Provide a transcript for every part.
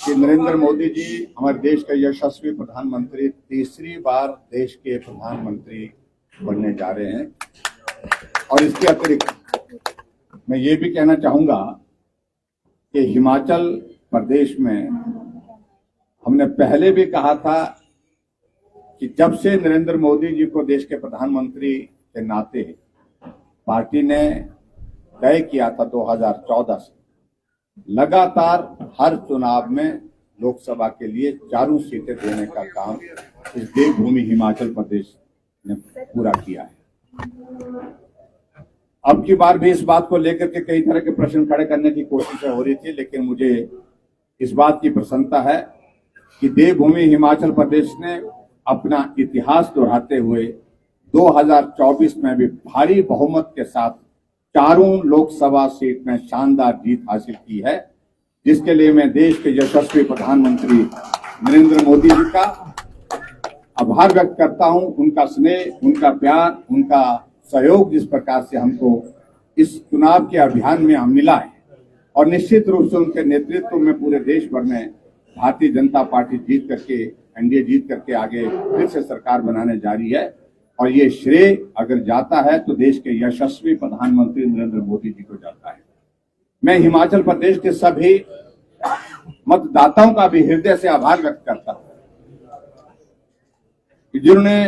कि नरेंद्र मोदी जी हमारे देश के यशस्वी प्रधानमंत्री तीसरी बार देश के प्रधानमंत्री बनने जा रहे हैं। और इसके अतिरिक्त मैं ये भी कहना चाहूंगा कि हिमाचल प्रदेश में हमने पहले भी कहा था कि जब से नरेंद्र मोदी जी को देश के प्रधानमंत्री के नाते पार्टी ने तय किया था 2014 से लगातार हर चुनाव में लोकसभा के लिए 4 सीटें देने का काम इस देवभूमि हिमाचल प्रदेश ने पूरा किया है। अब की बार भी इस बात को लेकर के कई तरह के प्रश्न खड़े करने की कोशिश हो रही थी, लेकिन मुझे इस बात की प्रसन्नता है कि देवभूमि हिमाचल प्रदेश ने अपना इतिहास दोहराते हुए 2024 में भी भारी बहुमत के साथ 4 लोकसभा सीट में शानदार जीत हासिल की है, जिसके लिए मैं देश के यशस्वी प्रधानमंत्री नरेंद्र मोदी जी का आभार व्यक्त करता हूं। उनका स्नेह, उनका प्यार, उनका सहयोग जिस प्रकार से हमको इस चुनाव के अभियान में मिला है, और निश्चित रूप से उनके नेतृत्व में पूरे देश भर में भारतीय जनता पार्टी जीत करके, एनडीए जीत करके आगे फिर से सरकार बनाने जा रही है। और ये श्रेय अगर जाता है तो देश के यशस्वी प्रधानमंत्री नरेंद्र मोदी जी को जाता है। मैं हिमाचल प्रदेश के सभी मतदाताओं का भी हृदय से आभार व्यक्त करता हूं कि जिन्होंने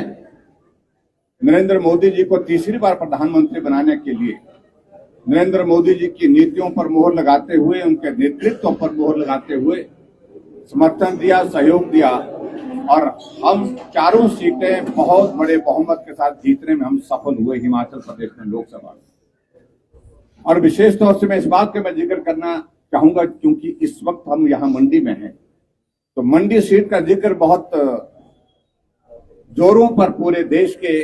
नरेंद्र मोदी जी को तीसरी बार प्रधानमंत्री बनाने के लिए नरेंद्र मोदी जी की नीतियों पर मोहर लगाते हुए, उनके नेतृत्व पर मोहर लगाते हुए समर्थन दिया, सहयोग दिया, और हम 4 सीटें बहुत बड़े बहुमत के साथ जीतने में हम सफल हुए हिमाचल प्रदेश में लोकसभा में। और विशेष तौर से मैं इस बात का जिक्र करना चाहूंगा क्योंकि इस वक्त हम यहाँ मंडी में हैं, तो मंडी सीट का जिक्र बहुत जोरों पर पूरे देश के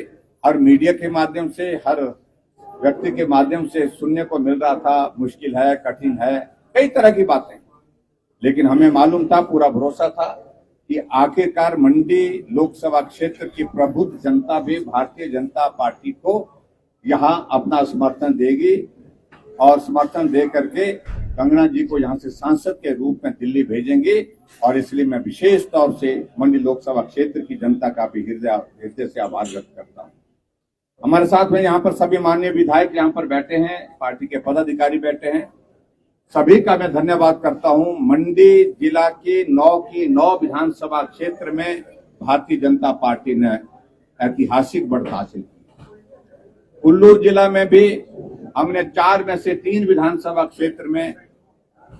हर मीडिया के माध्यम से, हर व्यक्ति के माध्यम से सुनने को मिल रहा था। मुश्किल है, कठिन है, कई तरह की बातें, लेकिन हमें मालूम था, पूरा भरोसा था कि आखिरकार मंडी लोकसभा क्षेत्र की प्रबुद्ध जनता भी भारतीय जनता पार्टी को यहां अपना समर्थन देगी, और समर्थन दे करके कंगना जी को यहां से सांसद के रूप में दिल्ली भेजेंगे। और इसलिए मैं विशेष तौर से मंडी लोकसभा क्षेत्र की जनता का भी हृदय से आभार व्यक्त करता हूं। हमारे साथ में यहाँ पर सभी माननीय विधायक यहाँ पर बैठे हैं, पार्टी के पदाधिकारी बैठे हैं, सभी का मैं धन्यवाद करता हूं। मंडी जिला की 9 विधानसभा क्षेत्र में भारतीय जनता पार्टी ने ऐतिहासिक बढ़त हासिल की। कुल्लू जिला में भी हमने 4 में से 3 विधानसभा क्षेत्र में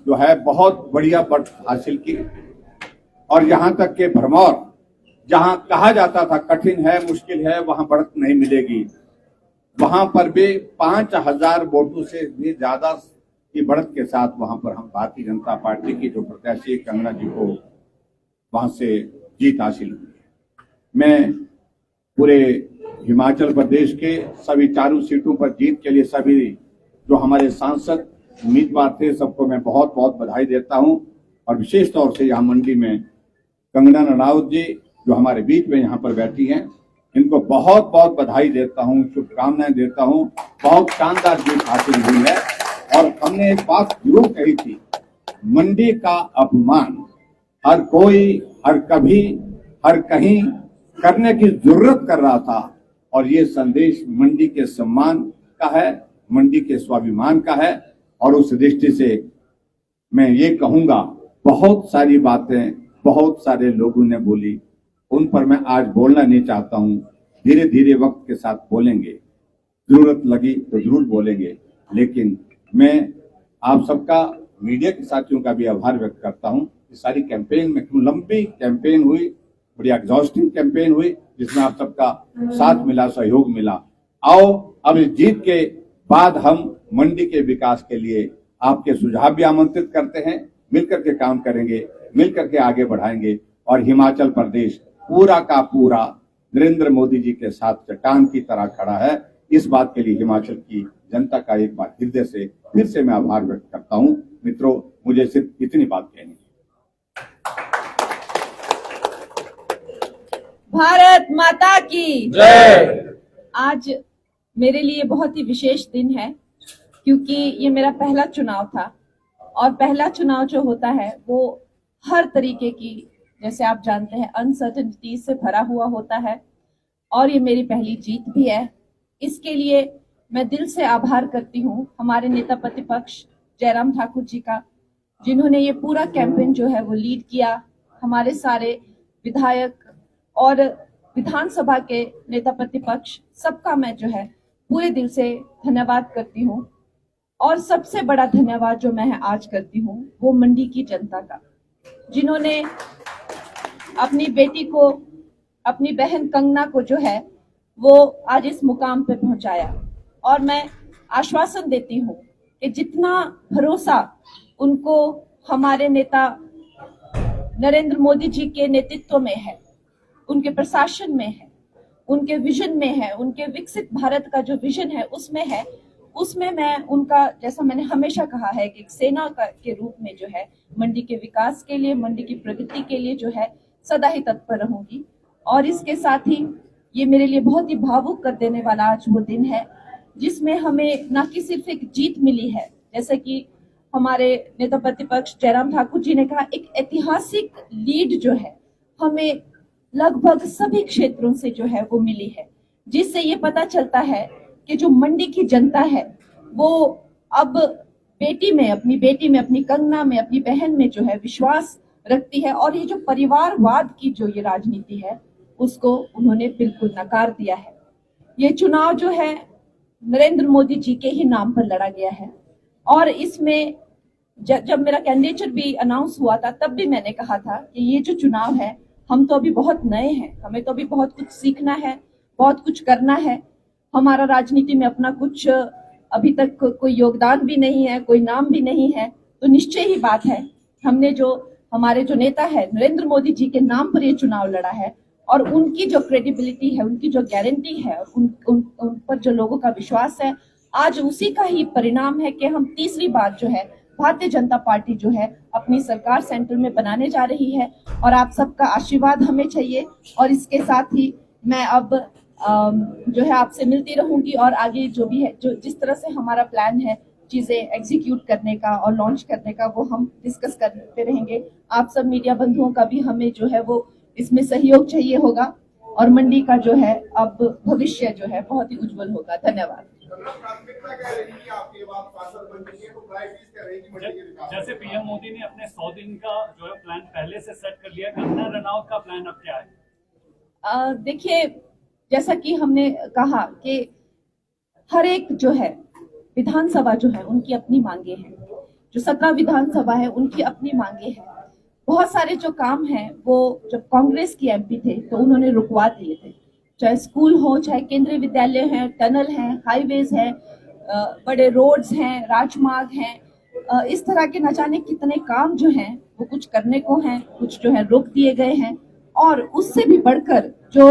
जो है बहुत बढ़िया बढ़त हासिल की। और यहां तक के भरमौर, जहां कहा जाता था कठिन है, मुश्किल है, वहां बढ़त नहीं मिलेगी, वहां पर भी 5000 वोटों से भी ज्यादा की बढ़त के साथ वहां पर हम भारतीय जनता पार्टी की जो प्रत्याशी कंगना जी को वहां से जीत हासिल हुई। मैं पूरे हिमाचल प्रदेश के सभी 4 सीटों पर जीत के लिए सभी जो हमारे सांसद उम्मीदवार थे सबको मैं बहुत बहुत बधाई देता हूं। और विशेष तौर से यहाँ मंडी में कंगना रनौत जी जो हमारे बीच में यहाँ पर बैठी हैं, इनको बहुत बहुत बधाई देता हूं, शुभकामनाएं देता हूं। बहुत शानदार जीत हासिल हुई है। और हमने एक बात जरूर कही थी, मंडी का अपमान हर कोई, हर कभी, हर कहीं करने की जरूरत कर रहा था, और ये संदेश मंडी के सम्मान का है, मंडी के स्वाभिमान का है। और उस दृष्टि से मैं ये कहूंगा, बहुत सारी बातें बहुत सारे लोगों ने बोली, उन पर मैं आज बोलना नहीं चाहता हूं। धीरे धीरे वक्त के साथ बोलेंगे, जरूरत लगी तो जरूर बोलेंगे। लेकिन मैं आप सबका, मीडिया के साथियों का भी आभार व्यक्त करता हूं। इस सारी कैंपेन में, लंबी कैंपेन हुई, बड़ी एग्जॉस्टिंग कैंपेन हुई, जिसमें आप सबका साथ मिला, सहयोग मिला। आओ अब इस जीत के बाद हम मंडी के विकास के लिए आपके सुझाव भी आमंत्रित करते हैं, मिलकर के काम करेंगे, मिलकर के आगे बढ़ाएंगे। और हिमाचल प्रदेश पूरा का पूरा नरेंद्र मोदी जी के साथ चट्टान की तरह खड़ा है। इस बात के लिए हिमाचल की जनता का एक बार हृदय से फिर से मैं आभार व्यक्त करता हूं। मित्रों, मुझे सिर्फ इतनी बात कहनी है। भारत माता की जय। आज मेरे लिए बहुत ही विशेष दिन है, क्योंकि ये मेरा पहला चुनाव था, और पहला चुनाव जो होता है वो हर तरीके की, जैसे आप जानते हैं, अनसर्टेनिटी से भरा हुआ होता है और ये मेरी पहली जीत भी है। इसके लिए मैं दिल से आभार करती हूँ हमारे नेता प्रतिपक्ष जयराम ठाकुर जी का, जिन्होंने ये पूरा कैंपेन जो है वो लीड किया। हमारे सारे विधायक और विधानसभा के नेता प्रतिपक्ष सबका मैं जो है पूरे दिल से धन्यवाद करती हूँ। और सबसे बड़ा धन्यवाद जो मैं आज करती हूँ वो मंडी की जनता का, जिन्होंने अपनी बेटी को, अपनी बहन कंगना को जो है वो आज इस मुकाम पे पहुंचाया। और मैं आश्वासन देती हूँ कि जितना भरोसा उनको हमारे नेता नरेंद्र मोदी जी के नेतृत्व में है, उनके प्रशासन में है, उनके विजन में है, उनके विकसित भारत का जो विजन है उसमें है, उसमें मैं उनका, जैसा मैंने हमेशा कहा है कि एक सेना के रूप में जो है मंडी के विकास के लिए, मंडी की प्रगति के लिए जो है सदा ही तत्पर रहूंगी। और इसके साथ ही ये मेरे लिए बहुत ही भावुक कर देने वाला आज वो दिन है जिसमें हमें न कि सिर्फ एक जीत मिली है, जैसे कि हमारे नेता प्रतिपक्ष जयराम ठाकुर जी ने कहा, एक ऐतिहासिक लीड जो है हमें लगभग सभी क्षेत्रों से जो है वो मिली है, जिससे ये पता चलता है कि जो मंडी की जनता है वो अब बेटी में, अपनी बेटी में, अपनी कंगना में, अपनी बहन में जो है विश्वास रखती है। और ये जो परिवारवाद की जो ये राजनीति है उसको उन्होंने बिल्कुल नकार दिया है। ये चुनाव जो है नरेंद्र मोदी जी के ही नाम पर लड़ा गया है। और इसमें जब मेरा कैंडिडेचर भी अनाउंस हुआ था तब भी मैंने कहा था कि ये जो चुनाव है, हम तो अभी बहुत नए हैं, हमें तो अभी बहुत कुछ सीखना है, बहुत कुछ करना है। हमारा राजनीति में अपना कुछ अभी तक कोई योगदान भी नहीं है, कोई नाम भी नहीं है। तो निश्चय ही बात है, हमने जो हमारे जो नेता है नरेंद्र मोदी जी के नाम पर ये चुनाव लड़ा है और उनकी जो क्रेडिबिलिटी है, उनकी जो गारंटी है, उन पर जो लोगों का विश्वास है, आज उसी का ही परिणाम है कि हम तीसरी बार जो है भारतीय जनता पार्टी जो है अपनी सरकार सेंटर में बनाने जा रही है। और आप सबका आशीर्वाद हमें चाहिए। और इसके साथ ही मैं अब जो है आपसे मिलती रहूंगी और आगे जो भी है, जो जिस तरह से हमारा प्लान है चीजें एग्जीक्यूट करने का और लॉन्च करने का, वो हम डिस्कस करते रहेंगे। आप सब मीडिया बंधुओं का भी हमें जो है वो इसमें सहयोग चाहिए होगा और मंडी का जो है अब भविष्य जो है बहुत ही उज्जवल होगा। धन्यवाद। जैसे पीएम मोदी ने अपने 100 दिन का जो है प्लान पहले से सेट कर लिया, कंगना रनौत का प्लान अब क्या है? देखिए, जैसा कि हमने कहा कि हर एक जो है विधानसभा जो है उनकी अपनी मांगे हैं, जो 17 विधानसभा है उनकी अपनी मांगे हैं। बहुत सारे जो काम हैं वो जब कांग्रेस की एमपी थे तो उन्होंने रुकवा दिए थे, चाहे स्कूल हो, चाहे केंद्रीय विद्यालय हैं, टनल हैं, हाईवेज हैं, बड़े रोड्स हैं, राजमार्ग हैं, इस तरह के न जाने कितने काम जो हैं वो कुछ करने को हैं, कुछ जो है रोक दिए गए हैं। और उससे भी बढ़कर जो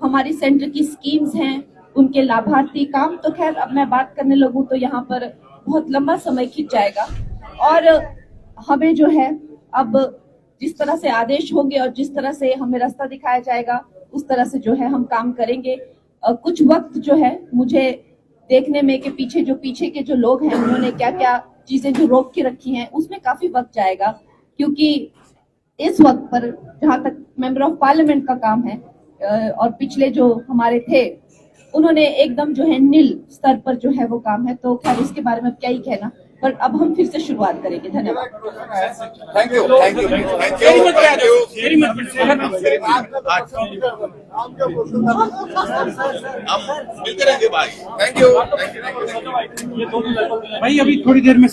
हमारी सेंटर की स्कीम्स हैं, उनके लाभार्थी काम, तो खैर अब मैं बात करने लगूं तो यहाँ पर बहुत लंबा समय खींच जाएगा। और हमें जो है अब जिस तरह से आदेश होंगे और जिस तरह से हमें रास्ता दिखाया जाएगा उस तरह से जो है हम काम करेंगे। कुछ वक्त जो है मुझे देखने में कि पीछे के जो लोग हैं उन्होंने क्या क्या चीजें जो रोक के रखी हैं उसमें काफी वक्त जाएगा, क्योंकि इस वक्त पर जहां तक मेंबर ऑफ पार्लियामेंट का काम है और पिछले जो हमारे थे उन्होंने एकदम जो है नील स्तर पर जो है वो काम है, तो खैर इसके बारे में क्या ही कहना, पर अब हम फिर से शुरुआत करेंगे। धन्यवाद। थैंक यू भाई अभी थोड़ी देर में